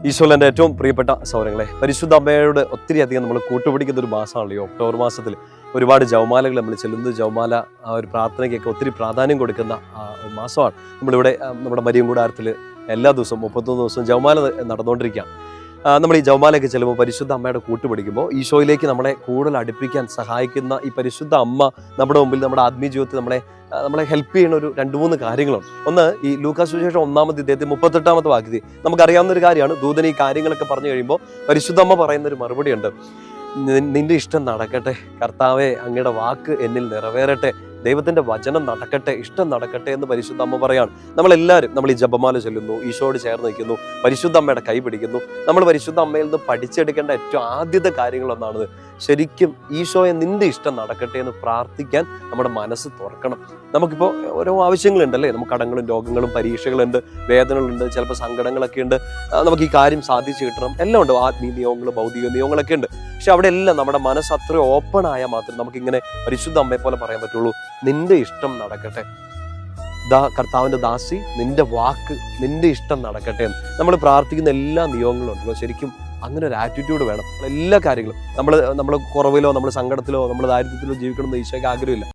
ഈശോയിൽ എൻ്റെ ഏറ്റവും പ്രിയപ്പെട്ട സൗരങ്ങളെ, പരിശുദ്ധ അമ്മയോട് ഒത്തിരി അധികം നമ്മൾ കൂട്ടുപിടിക്കുന്ന ഒരു മാസമാണല്ലോ ഒക്ടോബർ മാസത്തിൽ. ഒരുപാട് ജവമാലകൾ നമ്മൾ ചെല്ലുന്നത്, ജവമാല ആ ഒരു പ്രാർത്ഥനയ്ക്കൊക്കെ ഒത്തിരി പ്രാധാന്യം കൊടുക്കുന്ന ഒരു മാസമാണ്. നമ്മളിവിടെ നമ്മുടെ മരിയം കൂടാരത്തിൽ എല്ലാ ദിവസവും 31 ദിവസവും ജവമാല നടന്നുകൊണ്ടിരിക്കുകയാണ്. നമ്മൾ ഈ ജവമാലയൊക്കെ ചെല്ലുമ്പോൾ പരിശുദ്ധ അമ്മയുടെ കൂട്ടുപിടിക്കുമ്പോൾ ഈശോയിലേക്ക് നമ്മളെ കൂടുതൽ അടുപ്പിക്കാൻ സഹായിക്കുന്ന ഈ പരിശുദ്ധ അമ്മ നമ്മുടെ മുമ്പിൽ നമ്മുടെ ആത്മീയ ജീവിതത്തിൽ നമ്മളെ ഹെൽപ്പ് ചെയ്യുന്ന ഒരു 2-3 കാര്യങ്ങളുണ്ട്. ഒന്ന്, ഈ ലൂക്കാസ് സുവിശേഷം 1-ാം അധ്യായത്തിൽ 38-ാമത്തെ വാക്യത്തിൽ നമുക്കറിയാവുന്ന ഒരു കാര്യമാണ്. ദൂതൻ ഈ കാര്യങ്ങളൊക്കെ പറഞ്ഞു കഴിയുമ്പോൾ പരിശുദ്ധ അമ്മ പറയുന്ന ഒരു മറുപടി ഉണ്ട്. നിന്റെ ഇഷ്ടം നടക്കട്ടെ കർത്താവെ, അങ്ങയുടെ വാക്ക് എന്നിൽ നിറവേറട്ടെ, ദൈവത്തിന്റെ വചനം നടക്കട്ടെ, ഇഷ്ടം നടക്കട്ടെ എന്ന് പരിശുദ്ധ അമ്മ പറയാണ്. നമ്മൾ ഈ ജപമാല ചൊല്ലുന്നു, ഈശോയോട് ചേർന്ന് നിൽക്കുന്നു, പരിശുദ്ധ അമ്മയുടെ കൈ പിടിക്കുന്നു. നമ്മൾ പരിശുദ്ധ അമ്മയിൽ നിന്ന് പഠിച്ചെടുക്കേണ്ട ഏറ്റവും ആദ്യത്തെ കാര്യങ്ങളൊന്നാണിത്. ശരിക്കും ഈശോയെ നിന്റെ ഇഷ്ടം നടക്കട്ടെ എന്ന് പ്രാർത്ഥിക്കാൻ നമ്മുടെ മനസ്സ് തുറക്കണം. നമുക്കിപ്പോൾ ഓരോ ആവശ്യങ്ങളുണ്ടല്ലേ, നമുക്ക് കടങ്ങളും രോഗങ്ങളും പരീക്ഷകളുണ്ട്, വേദനകളുണ്ട്, ചിലപ്പോൾ സങ്കടങ്ങളൊക്കെ ഉണ്ട്. നമുക്ക് ഈ കാര്യം സാധിച്ചു കിട്ടണം, എല്ലാം ഉണ്ട്, ആത്മീയ നിയമങ്ങൾ, ഭൗതിക നിയമങ്ങളൊക്കെ ഉണ്ട്. പക്ഷെ അവിടെ എല്ലാം നമ്മുടെ മനസ്സ് അത്ര ഓപ്പൺ ആയാൽ മാത്രമേ നമുക്കിങ്ങനെ പരിശുദ്ധ അമ്മയെ പോലെ പറയാൻ പറ്റുള്ളൂ, നിന്റെ ഇഷ്ടം നടക്കട്ടെ, കർത്താവിന്റെ ദാസി, നിന്റെ വാക്ക്, നിന്റെ ഇഷ്ടം നടക്കട്ടെ എന്ന് നമ്മൾ പ്രാർത്ഥിക്കുന്ന എല്ലാ നിയമങ്ങളും ഉണ്ടല്ലോ. ശരിക്കും അങ്ങനെ ഒരു ആറ്റിറ്റ്യൂഡ് വേണം. എല്ലാ കാര്യങ്ങളും നമ്മൾ കുറവിലോ, നമ്മൾ സങ്കടത്തിലോ, നമ്മൾ ദാരിദ്ര്യത്തിലോ ജീവിക്കണം എന്ന് ഈശോയ്ക്ക് ആഗ്രഹമില്ല.